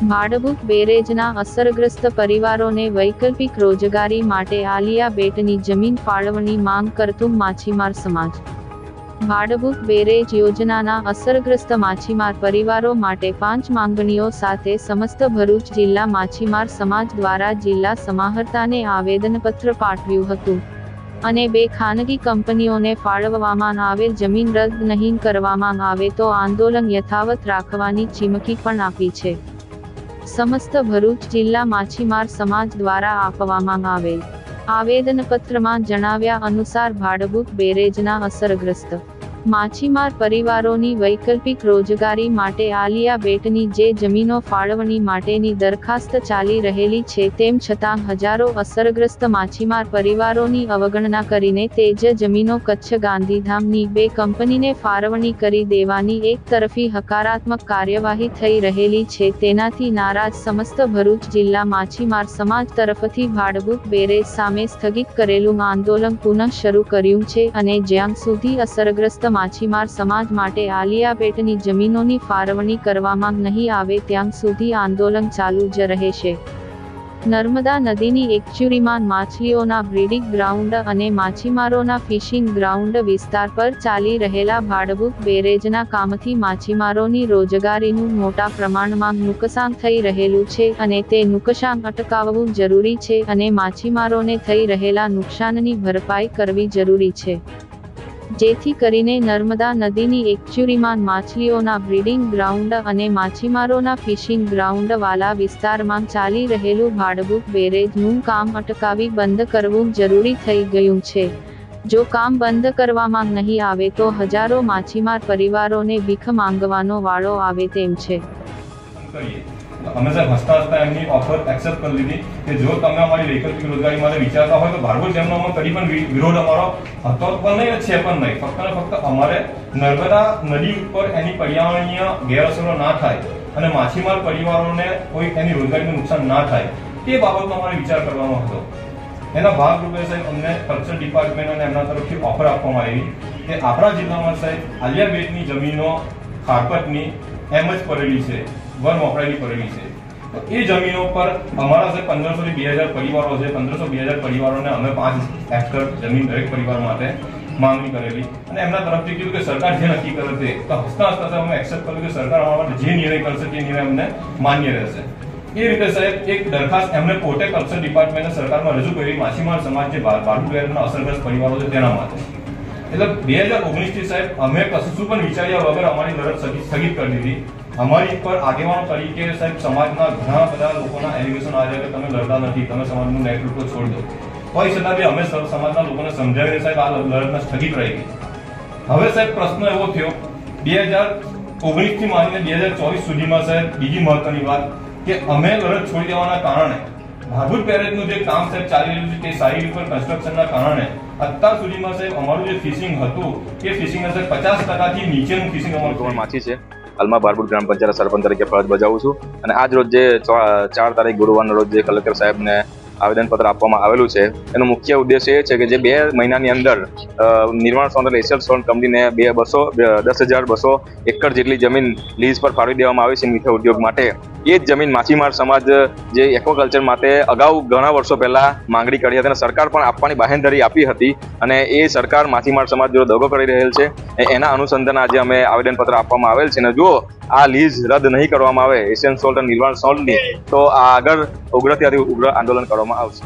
ભાડભૂત બેરેજના અસરગ્રસ્ત પરિવારોને વૈકલ્પિક રોજગારી માટે આલિયા બેટની જમીન ફાળવણી માંગ કરતું માછીમાર સમાજ। ભાડભૂત બેરેજ યોજનાના અસરગ્રસ્ત માછીમાર પરિવારો માટે 5 માંગણીઓ સાથે સમસ્ત ભરૂચ જિલ્લા માછીમાર સમાજ દ્વારા જિલ્લા સમાહર્તાને આવેદનપત્ર પાઠવ્યું હતું અને 2 ખાનગી કંપનીઓને ફાળવવામાં આવેલ જમીન રદ નહીં કરવામાં આવે તો આંદોલન યથાવત રાખવાની ચીમકી પણ આપી છે। સમસ્ત ભરૂચ જિલ્લા માછીમાર સમાજ દ્વારા આપવામાં આવેલ આવેદનપત્રમાં જણાવ્યા અનુસાર ભાડભૂત બેરેજના અસરગ્રસ્ત માછીમાર પરિવારોની વૈકલ્પિક રોજગારી માટે આલિયા બેટની જે જમીનો ફાળવણી માટેની દરખાસ્ત ચાલી રહેલી છે તેમ છતાં હજારો અસરગ્રસ્ત માછીમાર પરિવારોની અવગણના કરીને તે જ જમીનો કચ્છ ગાંધીધામની 2 કંપનીને ફાળવણી કરી દેવાની એક તરફી હકારાત્મક કાર્યવાહી થઈ રહેલી છે તેનાથી નારાજ સમસ્ત ભરૂચ જિલ્લા માછીમાર સમાજ તરફથી ભાડભૂત બેરેજ સામે સ્થગિત કરેલું આંદોલન પુનઃ શરૂ કર્યું છે અને જ્યાં સુધી અસરગ્રસ્ત માછીમાર સમાજ માટે આલિયા બેટની જમીનોની ફાળવણી કરવામાં નહીં આવે ત્યાં સુધી આંદોલન ચાલુ જ રહેશે। નર્મદા નદીની એકચ્યુરીમાં માછલીઓના બ્રીડિંગ ગ્રાઉન્ડ અને માછીમારોના ફિશિંગ ગ્રાઉન્ડ વિસ્તાર પર ચાલી રહેલા ભાડભૂત બેરેજના કામથી માછીમારોની રોજગારીનું મોટા પ્રમાણમાં નુકસાન થઈ રહેલું છે અને તે નુકસાન અટકાવવું જરૂરી છે અને માછીમારોને થઈ રહેલા નુકસાનની ભરપાઈ કરવી જરૂરી છે જેથી કરીને નર્મદા નદીની એકચ્યુરીમાં માછલીઓના બ્રીડિંગ ગ્રાઉન્ડ અને માછીમારોના ફિશિંગ ગ્રાઉન્ડ વાલા વિસ્તારમાં ચાલી રહેલું ભાડભૂત બેરેજનું કામ અટકાવી બંધ કરવું જરૂરી થઈ ગયું છે। જો કામ બંધ કરવામાં નહીં આવે તો હજારો માછીમાર પરિવારોને ભીખ માંગવાનો વાળો આવે તેમ છે। અમે સાહેબ હસતા હસતા એમની ઓફર એક્સેપ્ટ કરી લીધી કે જો તમે અમારી વૈકલ્પિક રોજગારી માટે વિચારતા હોય તો ભાડભૂત ડેમનો અમે કદી પણ વિરોધ અમારો હતો પણ નહીં, છે પણ નહીં। ફક્ત ને ફક્ત અમારે નર્મદા નદી ઉપર એની પર્યાવરણીય ગેરઅસરો ના થાય અને માછીમાર પરિવારોને કોઈ એની રોજગારીનું નુકસાન ના થાય તે બાબતનો અમારે વિચાર કરવાનો હતો। એના ભાગરૂપે સાહેબ અમને કલ્ચર ડિપાર્ટમેન્ટ અને એમના તરફથી ઓફર આપવામાં આવી કે આપણા જિલ્લામાં સાહેબ આલિયા બેટની જમીનો ખારપટની એમ જ પડેલી છે, વન વપરાયેલી પડેલી છે। તો એ જમીનો પર અમારા સાહેબ 1500 થી 2000 પરિવારો છે। 1500-2000 પરિવારોને અમે 5 હેક્ટર જમીન દરેક પરિવાર માટે માંગણી કરેલી અને એમના તરફથી કીધું કે સરકાર જે નક્કી કરે તે તો હસતા હસતા અમે એક્સેપ્ટ કર્યું કે સરકાર અમારા માટે જે નિર્ણય કરશે તે નિર્ણય અમને માન્ય રહેશે। એ રીતે સાહેબ એક દરખાસ્ત એમને પોતે કલ્ચર ડિપાર્ટમેન્ટે સરકારમાં રજૂ કરી માછીમાર સમાજ જે ભાડભૂત બેરેજના અસરગ્રસ્ત પરિવારો છે તેના માટે। એટલે 2019 થી સાહેબ અમે કશું પણ વિચાર્યા વગર અમારી લડત સ્થગિત કરી દીધી। અમારી પર આગેવાનો તરીકે સાહેબ સમાજના ઘણા બધા લોકોના એલિગેશન આવ્યા કે તમે લડતા નથી, તમે સમાજનું નેતૃત્વ છોડી દો, કોઈ છતાં બી અમે સમાજના લોકોને સમજાવીને સાહેબ આ લડતને સ્થગિત રહી ગઈ। હવે સાહેબ પ્રશ્ન એવો થયો 2019 થી માંડીને 2024 સુધીમાં સાહેબ બીજી મહત્વની વાત કે અમે લડત છોડી દેવાના કારણે ભાડભૂત બેરેજનું જે કામ સાહેબ ચાલી રહ્યું છે તે સારી ઉપર કન્સ્ટ્રક્શનના કારણે અત્યાર સુધીમાં સાહેબ અમારું જે ફિશિંગ હતું એ ફિશિંગ સાહેબ 50% થી નીચેનું ફિશિંગ અમારું માછી છે। હાલમાં બારબુટ ગ્રામ પંચાયત સરપંચ તરીકે ફરજ બજાવું છું અને આજ રોજ જે 4 તારીખ ગુરુવારના રોજ જે કલેક્ટર સાહેબને આવેદનપત્ર આપવામાં આવેલું છે એનો મુખ્ય ઉદ્દેશ એ છે કે જે 2 મહિનાની અંદર નિર્માણ સોનલ એશિયલ સોન કંપનીને 10,200 એકર જેટલી જમીન લીઝ પર ફાળવી દેવામાં આવી છે મીઠા ઉદ્યોગ માટે। એ જ જમીન માછીમાર સમાજ જે એક્વાકલ્ચર માટે અગાઉ ઘણા વર્ષો પહેલા માંગણી કરી હતી અને સરકાર પણ આપવાની બાહેંધરી આપી હતી અને એ સરકાર માછીમાર સમાજ જોડે દગો કરી રહેલ છે। એના અનુસંધાને આજે અમે આવેદનપત્ર આપવામાં આવેલ છે અને જો આ લીઝ રદ નહીં કરવામાં આવે એશિયન સોલ્ટ અને નિર્માણ સોલ્ટની તો આગળ ઉગ્રથી ઉગ્ર આંદોલન કરવામાં આવશે।